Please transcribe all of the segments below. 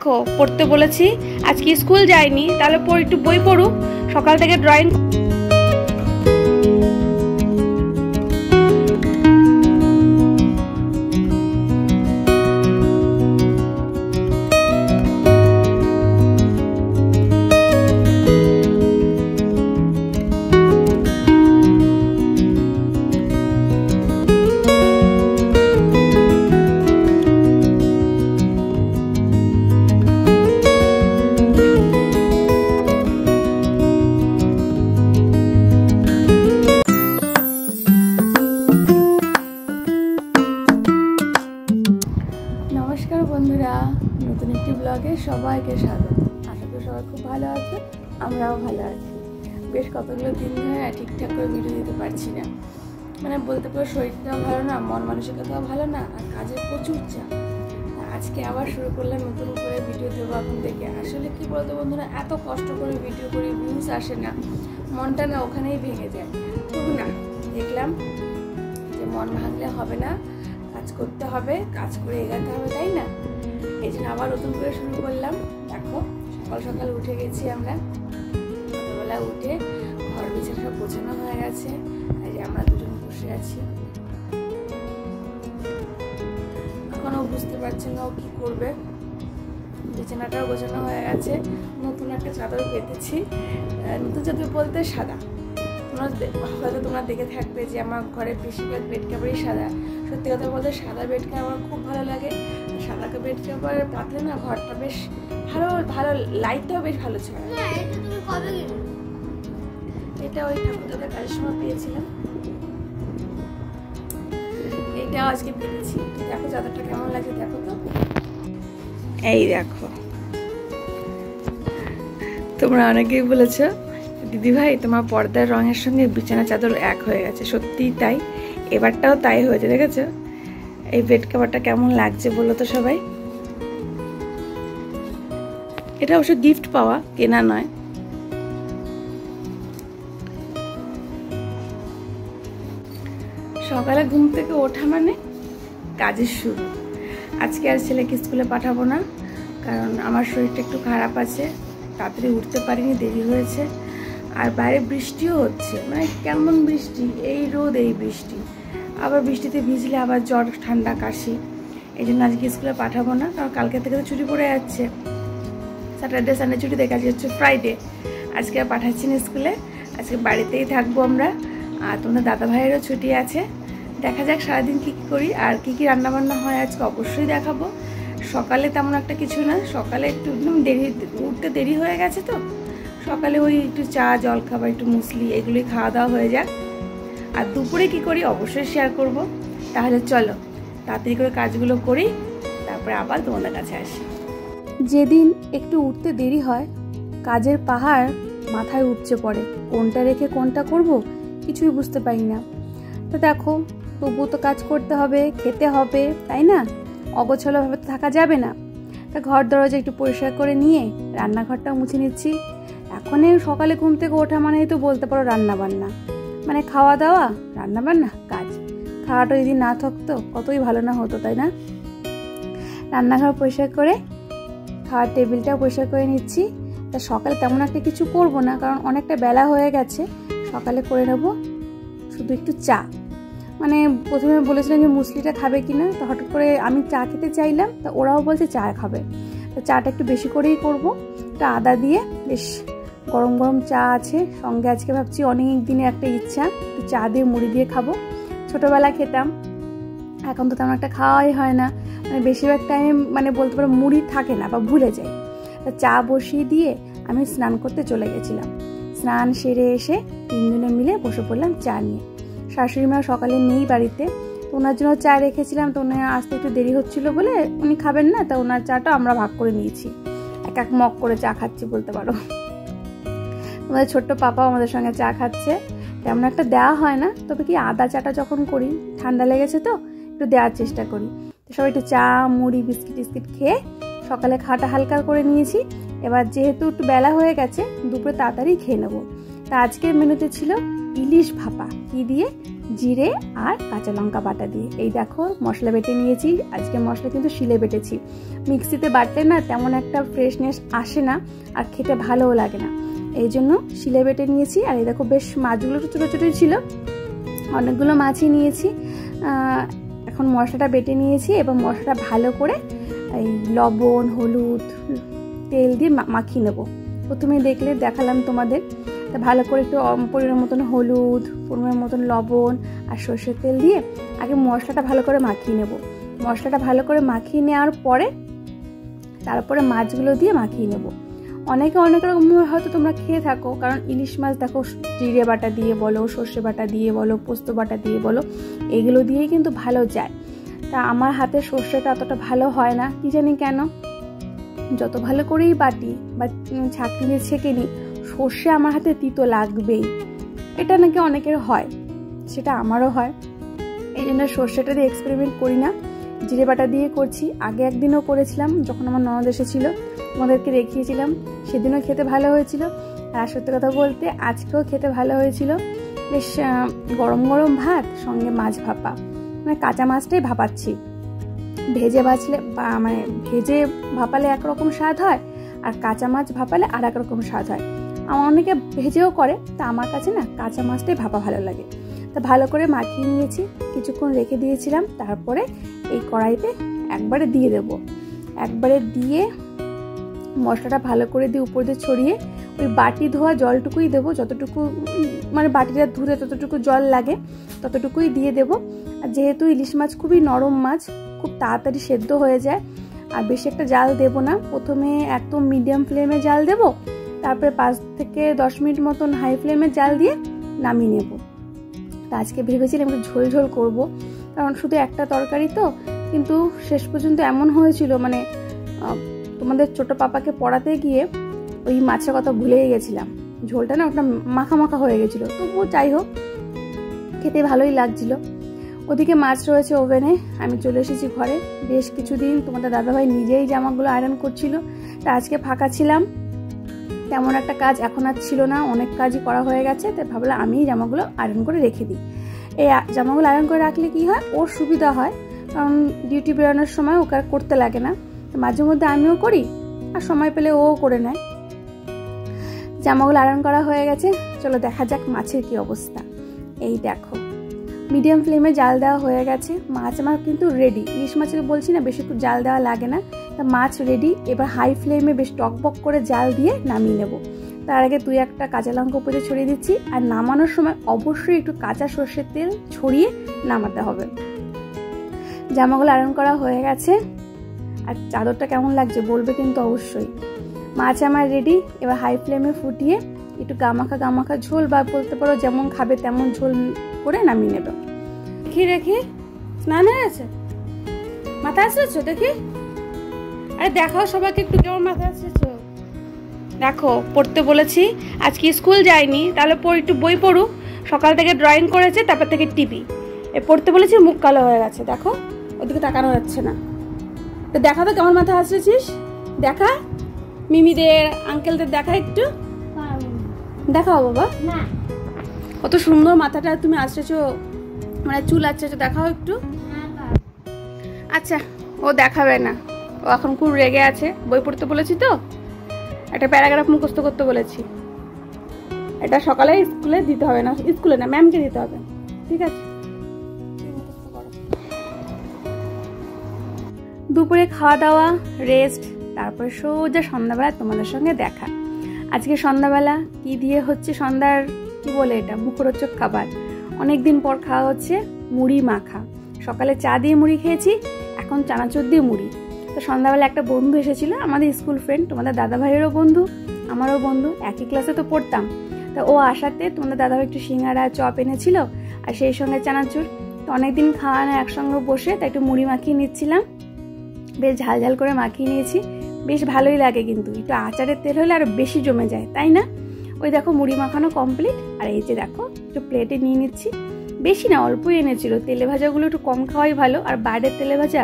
দেখো পড়তে বলেছি, আজকে স্কুল যায়নি, তাহলে একটু বই পড়ুক, সকাল থেকে ড্রয়িং। নমস্কার বন্ধুরা, নতুন একটি ব্লগে সবাইকে স্বাগত। আশা করি সবাই খুব ভালো আছে, আমরাও ভালো আছি। বেশ কতগুলো দিন ধরে ঠিকঠাক করে ভিডিও দিতে পারছি না, মানে বলতে পারো শরীরটাও ভালো না, মন মানসিকতাও ভালো না, আর কাজের প্রচুর চাপ। আজকে আবার শুরু করলাম নতুন করে ভিডিও দেবো এখন থেকে। আসলে কি বলতো বন্ধুরা, এত কষ্ট করে ভিডিও করি, ভিউজ আসে না, মনটা না ওখানেই ভেঙে যায়। তবু না, দেখলাম যে মন ভাঙলে হবে না, কাজ করতে হবে, কাজ করে এগাতে হবে, তাই না? এই জন্য আবার নতুন করে শুরু করলাম। দেখো সকাল সকাল উঠে গেছি আমরা, সকালবেলা উঠে ঘর বিছানা সব গোছানো হয়ে গেছে। আর আমরা দুজন বসে আছি, এখনও বুঝতে পারছি না ও কি করবে। বিছানাটাও গোছানো হয়ে গেছে, নতুন একটা চাদর পেতেছি। নতুন চাদর বলতে সাদা, হয়তো তোমরা দেখে থাকবে যে আমার ঘরে বেশিরভাগ বেড কাভারই সাদা। সত্যি কথা বলতে সাদা বেড কাভার আমার খুব ভালো লাগে। সাদা বেড কাভার পাতলে না ঘরটা বেশ ভালো ভালো, লাইটটাও বেশ ভালো ছিল। এটা ওই ঠাকুরদাদের কাজের সময় পেয়েছিলাম, এটাও আজকে পেয়েছি। দেখো চাদরটা কেমন লাগে, দেখো তো। এই দেখো, তোমরা অনেকেই বলেছ দিদি ভাই তোমার পর্দার রঙের সঙ্গে বিছানা চাদর এক হয়ে গেছে। সত্যিই তাই, এবারটাও তাই হয়েছে। দেখেছো এই বেড কভারটা কেমন লাগছে বলো তো সবাই। এটা অবশ্য গিফট পাওয়া, কেনা নয়। সকালে ঘুম থেকে ওঠা মানে কাজের শুরু। আজকে আর ছেলেকে স্কুলে পাঠাবো না, কারণ আমার শরীরটা একটু খারাপ আছে, তাড়াতাড়ি উঠতে পারিনি, দেরি হয়েছে। আর বাইরে বৃষ্টিও হচ্ছে, মানে কেমন বৃষ্টি, এই রোদ এই বৃষ্টি, আবার বৃষ্টিতে ভিজলে আবার জ্বর ঠান্ডা কাশি। এই জন্য আজকে স্কুলে পাঠাবো না, কারণ কালকে থেকে তো ছুটি পড়ে যাচ্ছে, স্যাটারডে সানডে ছুটি, দেখা যাচ্ছে ফ্রাইডে। আজকে আর পাঠাচ্ছি না স্কুলে, আজকে বাড়িতেই থাকবো আমরা। আর তোমাদের দাদা ভাইয়েরও ছুটি আছে, দেখা যাক সারাদিন কী কী করি আর কী কী রান্নাবান্না হয় আজকে অবশ্যই দেখাবো। সকালে তেমন একটা কিছু না, সকালে একটু দেরি, উঠতে দেরি হয়ে গেছে তো সকালে ওই একটু চা জলখাবার, একটু মুসলি, এগুলোই খাওয়া দাওয়া হয়ে যাক। আর দুপুরে কি করি অবশ্যই শেয়ার করব। তাহলে চলো তাড়াতাড়ি করে কাজগুলো করি, তারপরে আবার তোমাদের কাছে আসি। যেদিন একটু উঠতে দেরি হয়, কাজের পাহাড় মাথায় উপচে পড়ে, কোনটা রেখে কোনটা করব কিছুই বুঝতে পারি না। তো দেখো তবুও তো কাজ করতে হবে, খেতে হবে, তাই না? অগোছালোভাবে তো থাকা যাবে না। তা ঘর দরজা একটু পরিষ্কার করে নিয়ে রান্নাঘরটাও মুছে নিচ্ছি। এখন সকালে ঘুম থেকে ওঠা মানেই তো বলতে পারো রান্না বান্না, মানে খাওয়া দাওয়া, রান্না বান্না, কাজ। খাওয়াটা যদি না থাকতো কতই ভালো না হতো, তাই না? রান্নাঘর পরিষ্কার করে খাওয়ার টেবিলটাও পরিষ্কার করে নিচ্ছি। তা সকালে তেমন একটা কিছু করব না, কারণ অনেকটা বেলা হয়ে গেছে। সকালে করে নেব শুধু একটু চা। মানে প্রথমে বলেছিলাম যে মুসলিটা খাবে কিনা, তো হঠাৎ করে আমি চা খেতে চাইলাম, তা ওরাও বলছে চা খাবে। তো চাটা একটু বেশি করেই করব, একটু আদা দিয়ে, বেশ গরম গরম চা আছে সঙ্গে। আজকে ভাবছি অনেক দিনের একটা ইচ্ছা, একটু চা দিয়ে মুড়ি দিয়ে খাবো। ছোটোবেলা খেতাম, এখন তো তেমন একটা খাওয়াই হয় না, মানে বেশিরভাগ টাইমে মানে বলতে পারো মুড়ি থাকে না বা ভুলে যাই। তা চা বসিয়ে দিয়ে আমি স্নান করতে চলে গেছিলাম। স্নান সেরে এসে তিনজনে মিলে বসে পড়লাম চা নিয়ে। শাশুড়ি মা সকালে নেই বাড়িতে, তো ওনার জন্য চা রেখেছিলাম। তো উনি আসতে একটু দেরি হচ্ছিলো বলে উনি খাবেন না, তা ওনার চাটা আমরা ভাগ করে নিয়েছি, এক এক মগ করে চা খাচ্ছি বলতে পারো। আমাদের ছোট্ট পাপাও আমাদের সঙ্গে চা খাচ্ছে। তেমন একটা দেওয়া হয় না, তবে কি আদা চাটা যখন করি, ঠান্ডা লেগেছে তো একটু দেওয়ার চেষ্টা করি। তো সবাই একটু চা মুড়ি বিস্কিট টিস্কিট খেয়ে সকালে খাওয়াটা হালকা করে নিয়েছি। এবার যেহেতু একটু বেলা হয়ে গেছে, দুপুরে তাড়াতাড়ি খেয়ে নেবো। তা আজকের মেনুতে ছিল ইলিশ ভাপা। কি দিয়ে? জিরে আর কাঁচা লঙ্কা বাটা দিয়ে। এই দেখো মশলা বেটে নিয়েছি। আজকে মশলা কিন্তু শিলে বেটেছি, মিক্সিতে বাটলে না তেমন একটা ফ্রেশনেস আসে না আর খেতে ভালোও লাগে না, এই জন্য শিলে বেটে নিয়েছি। আর এই দেখো বেশ মাছগুলো একটু ছোটো ছোটোই ছিল, অনেকগুলো মাছই নিয়েছি। এখন মশলাটা বেটে নিয়েছি এবং মশলাটা ভালো করে এই লবণ, হলুদ, তেল দিয়ে মাখিয়ে নেবো। প্রথমে দেখালাম তোমাদের। তা ভালো করে একটু পরিমাণ মতন হলুদ, পরিমাণ মতন লবণ আর সর্ষের তেল দিয়ে আগে মশলাটা ভালো করে মাখিয়ে নেব। মশলাটা ভালো করে মাখিয়ে নেওয়ার পরে তারপরে মাছগুলো দিয়ে মাখিয়ে নেব। অনেকে অনেক রকম হয়তো তোমরা খেয়ে থাকো, কারণ ইলিশ মাছ দেখো জিরে বাটা দিয়ে বলো, সর্ষে বাটা দিয়ে বলো, পোস্ত বাটা দিয়ে বলো, এগুলো দিয়েই কিন্তু ভালো যায়। তা আমার হাতে সর্ষেটা অতটা ভালো হয় না, কি জানি কেন। যত ভালো করেই বাটি বা ছাঁকনি দিয়ে ছেঁকে নিই, সর্ষে আমার হাতে তিতো লাগবেই। এটা নাকি অনেকের হয়, সেটা আমারও হয়। এই জন্য সর্ষেটা দিয়ে এক্সপেরিমেন্ট করি না, জিরে বাটা দিয়ে করছি। আগে একদিনও করেছিলাম যখন আমার ননদ এসেছিল, তোমাদেরকে দেখিয়েছিলাম, সেদিনও খেতে ভালো হয়েছিল। আর সত্যি কথা বলতে আজকেও খেতে ভালো হয়েছিল। বেশ গরম গরম ভাত, সঙ্গে মাছ ভাপা, মানে কাঁচা মাছটাই ভাপাচ্ছি। ভেজে ভাপালে একরকম স্বাদ হয়, আর কাঁচা মাছ ভাপালে আর এক রকম স্বাদ হয়। আমার অনেকে ভেজেও করে, তা আমার কাছে না কাঁচা মাছটাই ভাপা ভালো লাগে। তা ভালো করে মাখিয়ে নিয়েছি, কিছুক্ষণ রেখে দিয়েছিলাম। তারপরে এই কড়াইতে একবারে দিয়ে দেব। একবারে দিয়ে মশলাটা ভালো করে দিয়ে উপর দিয়ে ছড়িয়ে ওই বাটি ধোয়া জলটুকুই দেবো, যতটুকু মানে বাটিটা ধুতে ততটুকু জল লাগে ততটুকুই দিয়ে দেব। আর যেহেতু ইলিশ মাছ খুবই নরম মাছ, খুব তাড়াতাড়ি সেদ্ধ হয়ে যায়। আর বেশি একটা জাল দেব না, প্রথমে একদম মিডিয়াম ফ্লেমে জাল দেব, তারপরে 5 থেকে 10 মিনিট মতন হাই ফ্লেমে জাল দিয়ে নামিয়ে নেব। তা আজকে ভেবেছিলাম একটু ঝোল ঝোল করবো, কারণ শুধু একটা তরকারি তো। কিন্তু শেষ পর্যন্ত এমন হয়েছিল, মানে তোমাদের ছোট পাপাকে পড়াতে গিয়ে ওই মাছের কথা ভুলেই গেছিলাম। ঝোলটা না ওটা মাখা মাখা হয়ে গেছিলো, তবুও যাই হোক খেতে ভালোই লাগছিল। ওদিকে মাছ রয়েছে ওভেনে, আমি চলে এসেছি ঘরে। বেশ কিছুদিন তোমাদের দাদাভাই নিজেই জামাগুলো আয়রন করছিল, তা আজকে ফাঁকা ছিলাম, তেমন একটা কাজ এখন আর ছিল না, অনেক কাজই করা হয়ে গেছে। তাই ভাবলাম আমি জামাগুলো আয়রন করে রেখে দিই। এই জামাগুলো আয়রন করে রাখলে কি হয়, ওর সুবিধা হয়, কারণ ডিউটি বেরোনোর সময় ওকে আর করতে লাগে না। তো মাঝে মধ্যে আমিও করি, আর সময় পেলে ও করে নেয়। জামাগুলো আয়রন করা হয়ে গেছে, চলো দেখা যাক মাছের কি অবস্থা। এই দেখো মিডিয়াম ফ্লেমে জাল দেওয়া হয়ে গেছে। মাছ আমার কিন্তু রেডি। ইলিশ মাছের বলছি না বেশি একটু জাল দেওয়া লাগে না, তা মাছ রেডি। এবার হাই ফ্লেমে বেশ টকবক করে জাল দিয়ে নামিয়ে নেব। তার আগে 2-1টা কাঁচা লঙ্কা উপরে ছড়িয়ে দিচ্ছি। আর নামানোর সময় অবশ্যই একটু কাঁচা সর্ষের তেল ছড়িয়ে নামাতে হবে। জামাগুলো আয়রন করা হয়ে গেছে। আর চাদরটা কেমন লাগছে বলবে কিন্তু অবশ্যই। মাছ আমার রেডি। এবার হাই ফ্লেমে ফুটিয়ে একটু গামাখা ঝোল, বা বলতে পারো যেমন খাবে তেমন ঝোল করে নামিয়ে নেবে। দেখি স্নান হয়ে গেছে, মাথা আসছো দেখি। আরে দেখাও সবাইকে একটু কেমন মাথা আসছো। দেখো পড়তে বলেছি, আজকে স্কুল যায়নি, তাহলে একটু বই পড়ুক। সকাল থেকে ড্রয়িং করেছে, তারপর থেকে টিভি। পড়তে বলেছি, মুখ কালো হয়ে গেছে। দেখো ওদিকে তাকানো যাচ্ছে না। তো দেখা তো কেমন মাথা আসছিস, দেখা মিমিদের আঙ্কেলদের দেখা একটু দেখাও বাবা। কত সুন্দর মাথাটা তুমি আসছো, মানে চুল আসছো, দেখাও একটু। আচ্ছা ও দেখাবে না, ও এখন খুব রেগে আছে। বই পড়তে বলেছি তো, একটা প্যারাগ্রাফ মুখস্থ করতে বলেছি। এটা সকালে স্কুলে দিতে হবে না, স্কুলে না ম্যামকে দিতে হবে, ঠিক আছে? দুপুরে খাওয়া দাওয়া, রেস্ট, তারপরে সোজা সন্ধ্যাবেলা তোমাদের সঙ্গে দেখা। আজকে সন্ধ্যাবেলা কি দিয়ে হচ্ছে, সন্ধ্যার কি বলে এটা, মুখরোচক খাবার। অনেকদিন পর খাওয়া হচ্ছে মুড়ি মাখা। সকালে চা দিয়ে মুড়ি খেয়েছি, এখন চানাচুর দিয়ে মুড়ি। তো সন্ধ্যাবেলা একটা বন্ধু এসেছিল, আমাদের স্কুল ফ্রেন্ড, তোমাদের দাদাভাইয়েরও বন্ধু, আমারও বন্ধু, একই ক্লাসে তো পড়তাম। তা ও আসাতে তোমাদের দাদাভাই একটু সিঙ্গারা চপ এনেছিল, আর সেই সঙ্গে চানাচুর। তো অনেকদিন খাওয়া না একসঙ্গে বসে, তাই একটু মুড়ি মাখিয়ে নিচ্ছিলাম। বেশ ঝাল ঝাল করে মাখিয়ে নিয়েছি, বেশ ভালোই লাগে। কিন্তু একটু আচারের তেল হলে আরো বেশি জমে যায়, তাই না? ওই দেখো মুড়ি মাখানো কমপ্লিট। আর এই যে দেখো একটু প্লেটে নিয়ে নিচ্ছি, বেশি না অল্পই এনেছিল। তেলে ভাজাগুলো একটু কম খাওয়াই ভালো, আর বাইরের তেলে ভাজা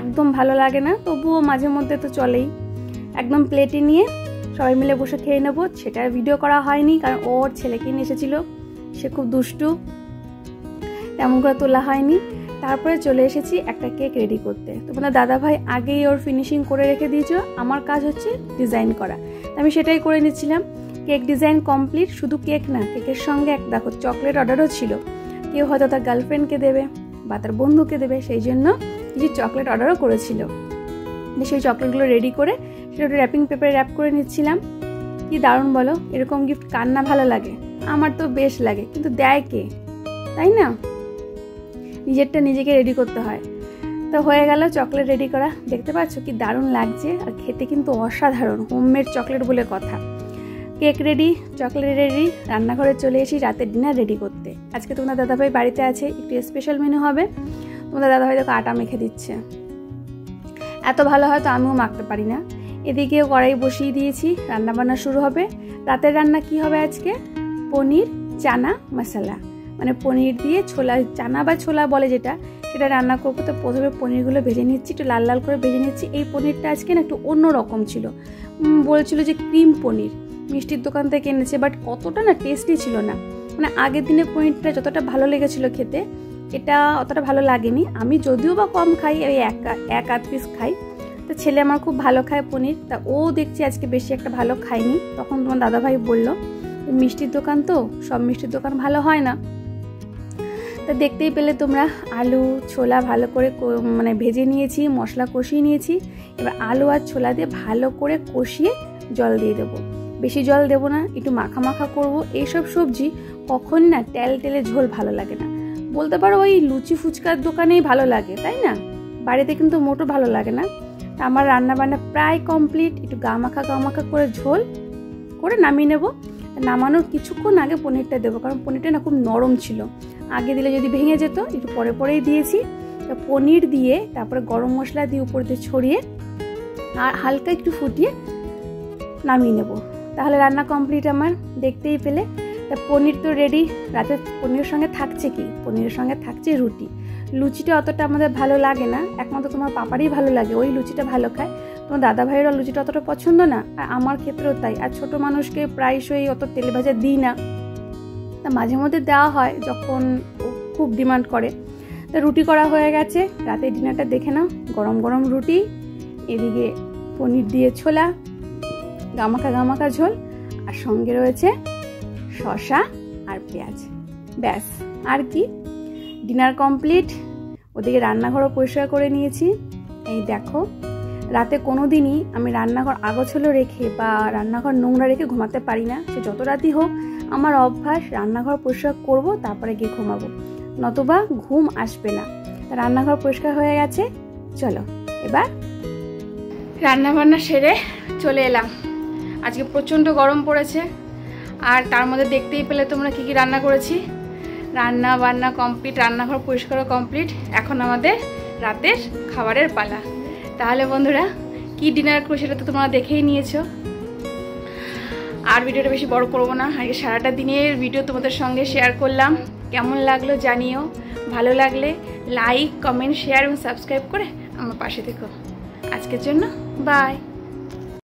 একদম ভালো লাগে না, তবুও মাঝে মধ্যে তো চলেই। একদম প্লেটে নিয়ে সবাই মিলে বসে খেয়ে নেবো। সেটা ভিডিও করা হয়নি, কারণ ওর ছেলেকে নিয়ে এসেছিল, সে খুব দুষ্টু। তেমন করে তোলা হয়নি। তারপরে চলে এসেছি একটা কেক রেডি করতে। তোমাদের দাদাভাই আগেই ওর ফিনিশিং করে রেখে দিয়েছো, আমার কাজ হচ্ছে ডিজাইন করা। আমি সেটাই করে নিচ্ছিলাম। Cake design complete. শুধু কেক না, কেকের সঙ্গে দেখো চকলেট অর্ডারও ছিল। কেউ হয়তো তার গার্লফ্রেন্ডকে দেবে বা তার বন্ধুকে দেবে, সেই জন্য কিছু চকলেট অর্ডারও করেছিল। সেই চকলেটগুলো রেডি করে সেটা র্যাপিং পেপারে র্যাপ করে নিচ্ছিলাম। কি দারুণ বলো, এরকম গিফট কার না ভালো লাগে? আমার তো বেশ লাগে, কিন্তু দেয় কে, তাই না? নিজেরটা নিজেকে রেডি করতে হয়। তো হয়ে গেল চকলেট রেডি করা। দেখতে পাচ্ছ কি দারুণ লাগছে, আর খেতে কিন্তু অসাধারণ, হোমমেড চকলেট বলে কথা। কেক রেডি, চকলেট রেডি, রান্নাঘরে চলে এসি রাতের ডিনার রেডি করতে। আজকে তোমাদের দাদাভাই বাড়িতে আছে, একটু স্পেশাল মেনু হবে। তোমাদের দাদাভাই দেখো আটা মেখে দিচ্ছে। এত ভালো হয়তো আমিও মাখতে পারি না। এদিকেও কড়াই বসিয়ে দিয়েছি, রান্না বান্না শুরু হবে। রাতের রান্না কি হবে আজকে? পনির চানা মশলা, মানে পনির দিয়ে ছোলা, চানা বা ছোলা বলে যেটা, সেটা রান্না করবো। তো প্রথমে পনিরগুলো ভেজে নিচ্ছি, একটু লাল লাল করে ভেজে নিচ্ছি। এই পনিরটা আজকে না একটু অন্য রকম ছিল। বলছিল যে ক্রিম পনির, মিষ্টির দোকান থেকে এনেছে, বাট অতটা না টেস্টি ছিল না। মানে আগের দিনের পনিরটা যতটা ভালো লেগেছিল খেতে, এটা অতটা ভালো লাগেনি। আমি যদিও বা কম খাই, ওই এক আধ পিস খাই। তো ছেলে আমার খুব ভালো খায় পনির, তা ও দেখছি আজকে বেশি একটা ভালো খায়নি। তখন তোমার দাদাভাই বললো মিষ্টির দোকান তো, সব মিষ্টির দোকান ভালো হয় না। তা দেখতেই পেলে তোমরা, আলু ছোলা ভালো করে মানে ভেজে নিয়েছি, মশলা কষিয়ে নিয়েছি। এবার আলু আর ছোলা দিয়ে ভালো করে কষিয়ে জল দিয়ে দেবো। বেশি জল দেবো না, একটু মাখা মাখা করবো। এইসব সবজি কখন না তেল টেলে ঝোল ভালো লাগে না। বলতে পারো ওই লুচি ফুচকার দোকানেই ভালো লাগে, তাই না? বাড়িতে কিন্তু মোটো ভালো লাগে না। তা আমার রান্না বান্না প্রায় কমপ্লিট। একটু গা মাখা করে ঝোল করে নামিয়ে নেবো। নামানোর কিছুক্ষণ আগে পনিরটা দেবো, কারণ পনিরটা না খুব নরম ছিল। আগে দিলে যদি ভেঙে যেত, একটু পরেই দিয়েছি। তো পনির দিয়ে তারপরে গরম মশলা দিয়ে উপর দিয়ে ছড়িয়ে আর হালকা একটু ফুটিয়ে নামিয়ে নেব। তাহলে রান্না কমপ্লিট আমার, দেখতেই পেলে। তা পনির তো রেডি। রাতে পনিরের সঙ্গে থাকছে কি? পনিরের সঙ্গে থাকছে রুটি। লুচিটা অতটা আমাদের ভালো লাগে না, একমাত্র তোমার পাপারই ভালো লাগে, ওই লুচিটা ভালো খায়। তোমার দাদা ভাইয়েরও লুচিটা অতটা পছন্দ না, আর আমার ক্ষেত্রেও তাই। আর ছোট মানুষকে প্রায়শই অত তেলে ভাজা দিই না, তা মাঝে মধ্যে দেওয়া হয় যখন খুব ডিমান্ড করে। তা রুটি করা হয়ে গেছে। রাতের ডিনারটা দেখে নাও, গরম গরম রুটি, এদিকে পনির দিয়ে ছোলা, গামাখা ঝোল, আর সঙ্গে রয়েছে শসা আর পেঁয়াজ। ব্যাস, আর কি? Dinner complete. ওদিকে রান্নাঘরও পরিষ্কার করে নিয়েছি। এই দেখো, রাতে কোনো দিনই আমি রান্নাঘর আগোছালো রেখে বা রান্নাঘর নোংরা রেখে ঘুমাতে পারি না। সে যত রাতই হোক, আমার অভ্যাস রান্নাঘর পরিষ্কার করব, তারপরে গিয়ে ঘুমাবো, নতুবা ঘুম আসবে না। রান্নাঘর পরিষ্কার হয়ে গেছে। চলো এবার রান্না বান্না সেরে চলে এলাম। আজকে প্রচণ্ড গরম পড়েছে, আর তার মধ্যে দেখতেই পেলে তোমরা কি কি রান্না করেছি। রান্না বান্না কমপ্লিট, রান্নাঘর পরিষ্কার কমপ্লিট। এখন আমাদের রাতের খাবারের পালা। তাহলে বন্ধুরা, কি ডিনার করো সেটা তো তোমরা দেখেই নিয়েছো। আর ভিডিওটা বেশি বড় করবো না। আজকে সারাটা দিনের ভিডিও তোমাদের সঙ্গে শেয়ার করলাম। কেমন লাগলো জানিও। ভালো লাগলে লাইক, কমেন্ট, শেয়ার এবং সাবস্ক্রাইব করে আমার পাশে থেকো। আজকের জন্য বাই।